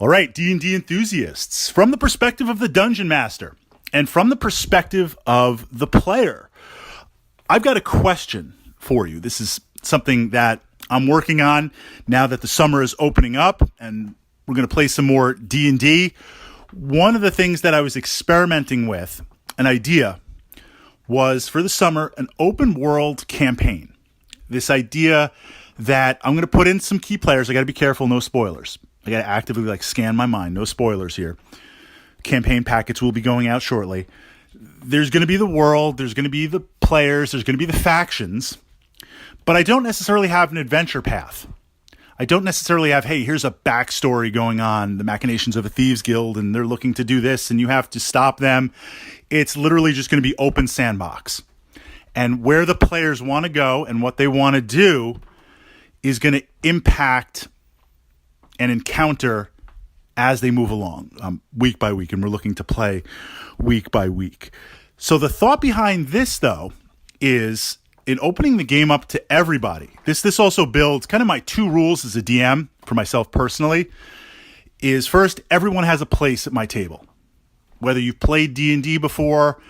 All right, D&D enthusiasts, from the perspective of the Dungeon Master and from the perspective of the player, I've got a question for you. This is something that I'm working on now that the summer is opening up and we're going to play some more D&D. One of the things that I was experimenting with, an idea, was for the summer an open world campaign. This idea that I'm going to put in some key players. I got to be careful, no spoilers. I got to actively scan my mind. No spoilers here. Campaign packets will be going out shortly. There's going to be the world. There's going to be the players. There's going to be the factions. But I don't necessarily have an adventure path. I don't necessarily have, hey, here's a backstory going on, the machinations of a thieves guild, and they're looking to do this, and you have to stop them. It's literally just going to be open sandbox. And where the players want to go and what they want to do is going to impact an encounter as they move along, week by week, and we're looking to play week by week. So the thought behind this, though, is in opening the game up to everybody. This also builds kind of my two rules as a DM for myself personally. Is first, everyone has a place at my table. Whether you've played D&D before,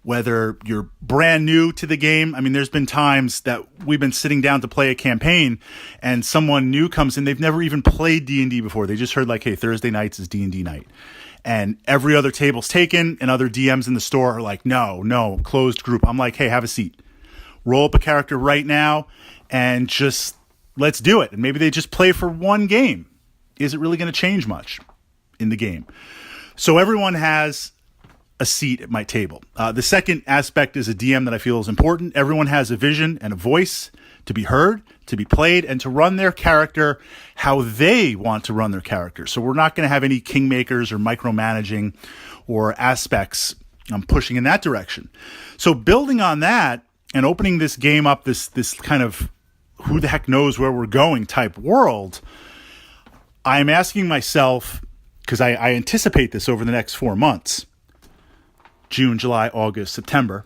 whether you're brand new to the game. I mean, there's been times that we've been sitting down to play a campaign and someone new comes in. They've never even played D&D before. They just heard hey, Thursday nights is D&D night. And every other table's taken and other DMs in the store are like, no, closed group. I'm like, hey, have a seat. Roll up a character right now and just let's do it. And maybe they just play for one game. Is it really going to change much in the game? So everyone has a seat at my table. The second aspect is a DM that I feel is important. Everyone has a vision and a voice to be heard, to be played, and to run their character how they want to run their character. So we're not going to have any kingmakers or micromanaging or aspects pushing in that direction. So building on that and opening this game up, this kind of who the heck knows where we're going type world, I'm asking myself, because I anticipate this over the next 4 months, June, July, August, September.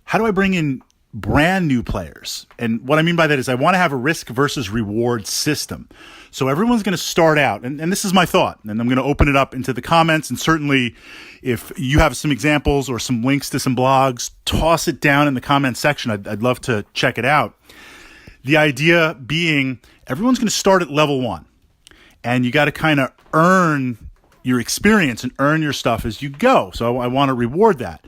How do I bring in brand new players? And what I mean by that is I want to have a risk versus reward system. So everyone's going to start out, and this is my thought, and I'm going to open it up into the comments, and certainly if you have some examples or some links to some blogs, toss it down in the comment section. I'd love to check it out. The idea being everyone's going to start at level 1, and you got to kind of earn your experience and earn your stuff as you go. So I want to reward that.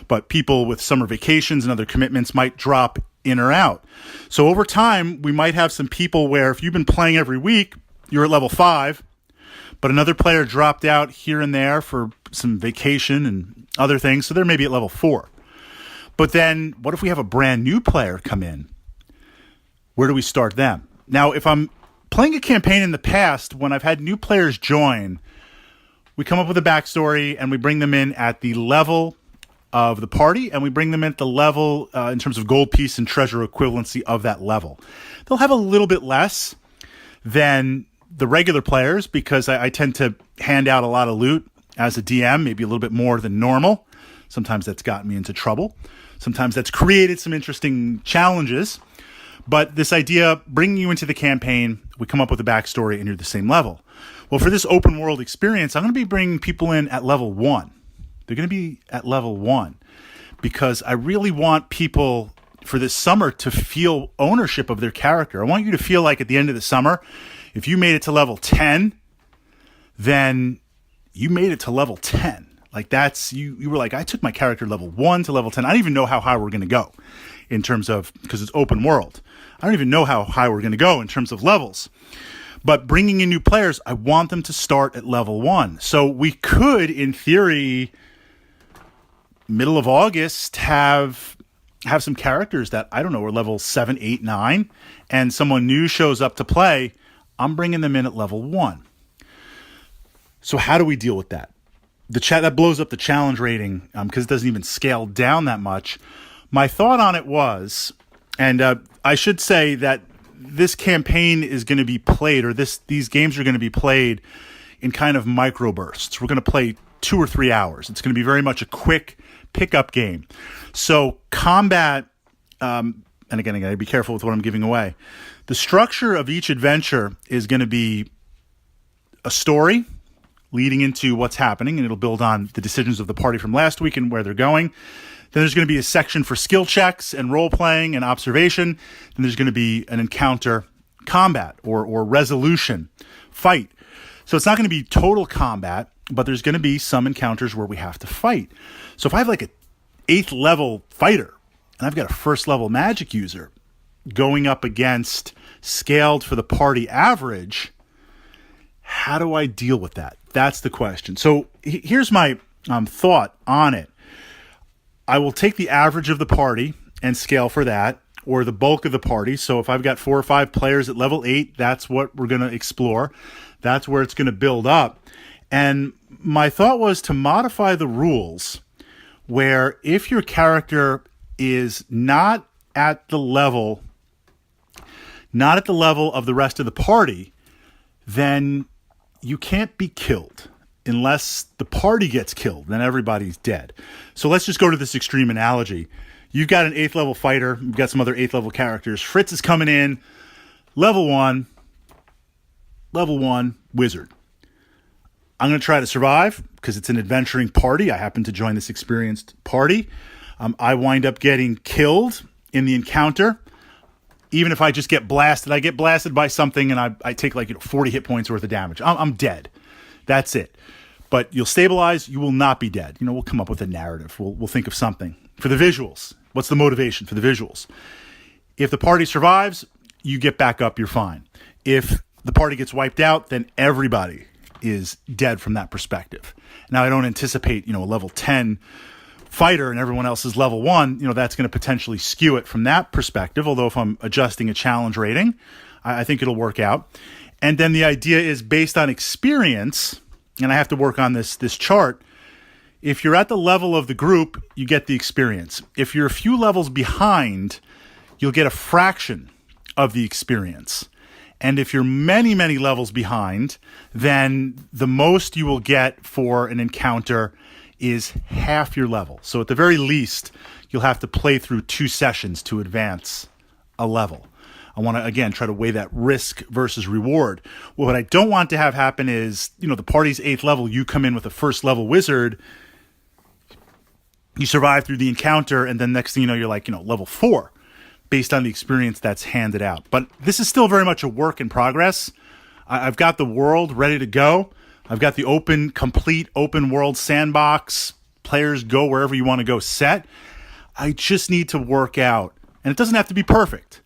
But people with summer vacations and other commitments might drop in or out. So over time, we might have some people where if you've been playing every week, you're at level 5, but another player dropped out here and there for some vacation and other things. So they're maybe at level 4. But then what if we have a brand new player come in? Where do we start them? Now, if I'm playing a campaign in the past, when I've had new players join, we come up with a backstory and we bring them in at the level of the party, and we bring them in at the level in terms of gold piece and treasure equivalency of that level. They'll have a little bit less than the regular players because I tend to hand out a lot of loot as a DM, maybe a little bit more than normal. Sometimes that's gotten me into trouble. Sometimes that's created some interesting challenges. But this idea, bringing you into the campaign, we come up with a backstory and you're the same level. Well, for this open world experience, I'm going to be bringing people in at level 1. They're going to be at level 1 because I really want people for this summer to feel ownership of their character. I want you to feel like at the end of the summer, if you made it to level 10, then you made it to level 10. Like that's, you were like, I took my character level 1 to level 10. I don't even know how high we're going to go in terms of, because it's open world. I don't even know how high we're going to go in terms of levels. But bringing in new players, I want them to start at level 1. So we could, in theory, middle of August, have some characters that, I don't know, are level 7, 8, 9, and someone new shows up to play. I'm bringing them in at level 1. So how do we deal with that? That blows up the challenge rating because it doesn't even scale down that much. My thought on it was, and I should say that this campaign is going to be played, or these games are going to be played in kind of microbursts. We're going to play 2 or 3 hours. It's going to be very much a quick pickup game. So combat, and again, I got to be careful with what I'm giving away. The structure of each adventure is going to be a story leading into what's happening, and it'll build on the decisions of the party from last week and where they're going. Then there's going to be a section for skill checks and role-playing and observation. Then there's going to be an encounter combat or resolution fight. So it's not going to be total combat, but there's going to be some encounters where we have to fight. So if I have like a 8th level fighter and I've got a 1st level magic user going up against scaled for the party average, how do I deal with that? That's the question. So here's my thought on it. I will take the average of the party and scale for that, or the bulk of the party. So if I've got 4 or 5 players at level 8, that's what we're going to explore. That's where it's going to build up. And my thought was to modify the rules where if your character is not at the level of the rest of the party, then you can't be killed. Unless the party gets killed, then everybody's dead. So let's just go to this extreme analogy. You've got an 8th level fighter. You've got some other 8th level characters. Fritz is coming in, level 1, wizard. I'm going to try to survive because it's an adventuring party. I happen to join this experienced party. I wind up getting killed in the encounter. Even if I just get blasted, I get blasted by something and I take 40 hit points worth of damage. I'm dead. That's it. But you'll stabilize. You will not be dead. We'll come up with a narrative. We'll think of something. For the visuals, what's the motivation for the visuals? If the party survives, you get back up. You're fine. If the party gets wiped out, then everybody is dead from that perspective. Now, I don't anticipate, a level 10 fighter and everyone else is level 1. That's going to potentially skew it from that perspective. Although if I'm adjusting a challenge rating, I think it'll work out. And then the idea is based on experience, and I have to work on this chart. If you're at the level of the group, you get the experience. If you're a few levels behind, you'll get a fraction of the experience. And if you're many, many levels behind, then the most you will get for an encounter is half your level. So at the very least, you'll have to play through 2 sessions to advance a level. I want to, again, try to weigh that risk versus reward. Well, what I don't want to have happen is, the party's 8th level, you come in with a 1st level wizard, you survive through the encounter, and then next thing you know, you're level 4 based on the experience that's handed out. But this is still very much a work in progress. I've got the world ready to go. I've got the complete open world sandbox, players go wherever you want to go set. I just need to work out, and it doesn't have to be perfect.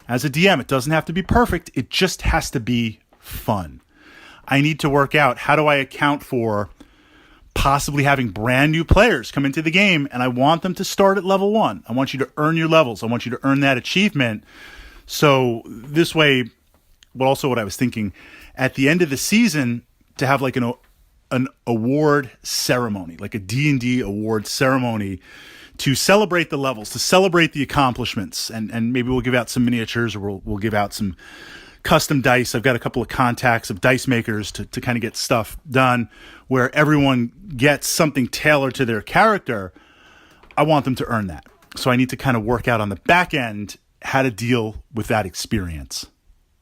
As a DM, it doesn't have to be perfect. It just has to be fun. I need to work out, how do I account for possibly having brand new players come into the game, and I want them to start at level 1. I want you to earn your levels. I want you to earn that achievement. So this way, what I was thinking, at the end of the season, to have an award ceremony, like a D&D award ceremony, to celebrate the levels, to celebrate the accomplishments, and maybe we'll give out some miniatures, or we'll give out some custom dice. I've got a couple of contacts of dice makers to kind of get stuff done where everyone gets something tailored to their character. I want them to earn that. So I need to kind of work out on the back end how to deal with that experience.